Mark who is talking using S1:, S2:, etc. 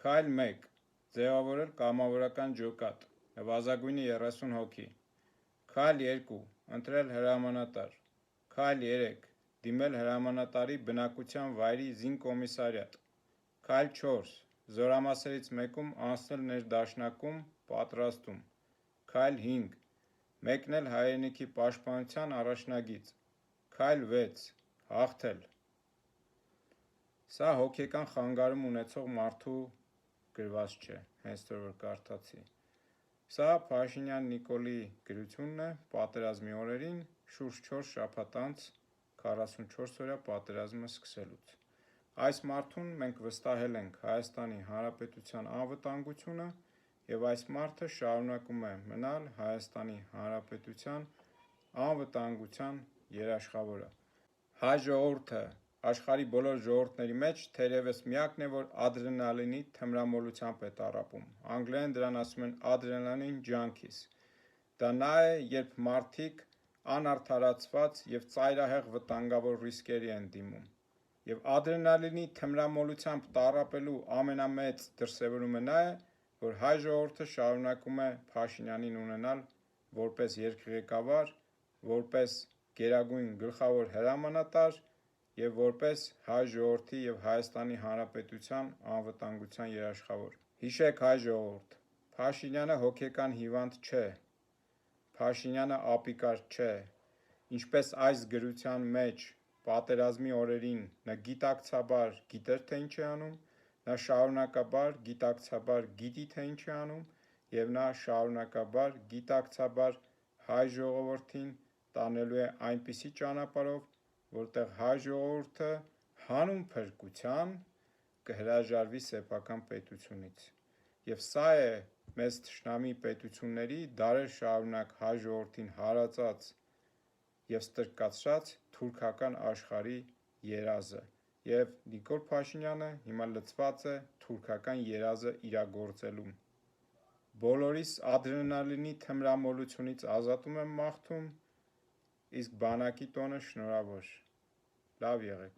S1: Քայլ 1. Ձևավորել կամավորական ջոկատ, նվազագույնը 30 հոգի։ Քայլ 2. Ընտրել հրամանատար։ Քայլ 3. Դիմել հրամանատարի բնակության վայրի զինկոմիսարիատ։ Քայլ 4. Զորամասերից մեկում անցնել ներդաշնակում, պատրաստում։ Քայլ 5. Մեկնել հայրենիքի պաշտպանության առաջնագիծ։ Քայլ 6. Հաղթել։ Սա հոգեկան խանգարում ունեցող մարդու գրված չէ, հենց որ կարդացի։ Սա Փաշինյան Նիկոլի գրությունն է պատերազմի օրերին, շուրջ 4 շաբաթ անց 44-օրյա պատերազմը սկսելուց։ Այս մարդուն մենք վստահել ենք Հայաստանի Հանրապետության անվտանգությունը և այս մարդը շարունակում է մնալ Հայաստանի Հանրապետության անվտանգության երաշխավորը։ Հայ ժողովուրդը աշխարհի բոլոր ժողովուրդների մեջ թերևս միակն է, որ ադրենալինի թմրամոլությամբ է տառապում։ Անգլերեն դրան ասում են adrenaline junkies։ Դա նա է, երբ մարդիկ անարդարացված և ծայրահեղ վտանգավոր ռիսկերի են դիմում։ Եվ ադրենալինի թմրամոլությամբ տառապելու ամենամեծ դրսևորումը նա է, որ հայ ժողովուրդը շարունակում է Փաշինյանին ունենալ որպես երկղեկավար, որպես գերագույն գլխավոր հրամանատար և որպես հայ ժողովրդի և Հայաստանի Հանրապետության անվտանգության երաշխավոր։ Հիշեք հայ ժողովուրդ, Փաշինյանը հոգեկան հիվանդ չէ, Փաշինյանը ապիկար չէ, ինչպես այս գրության մեջ պատերազմի օրերին նա գիտակցաբար գիտեր, թե ինչ է անում, նա շարունակաբար գիտակցաբար գիտի, թե ինչ է անում և նա շարունակաբար գիտակցաբար հայ ժողովրդին տանելու է այնպիսի ճանապարհով, որտեղ հայ ժողովուրդը հանուն փրկության կհրաժարվի սեփական պետությունից։ Եվ սա է մեծ թշնամի պետությունների դարեր շարունակ հայ ժողովրդին հարածած և ստրկացրած թուրքական աշխարհի երազը։ Եվ Նիկոլ Փաշինյանը հիմա լցված է թուրքական երազը իրագործելու։ Բոլորիս ադրենալինի թմրամոլությունից ազատում եմ մաղթում, իսկ բանակի տոնը շնորհավոր։ Լավ եղեք։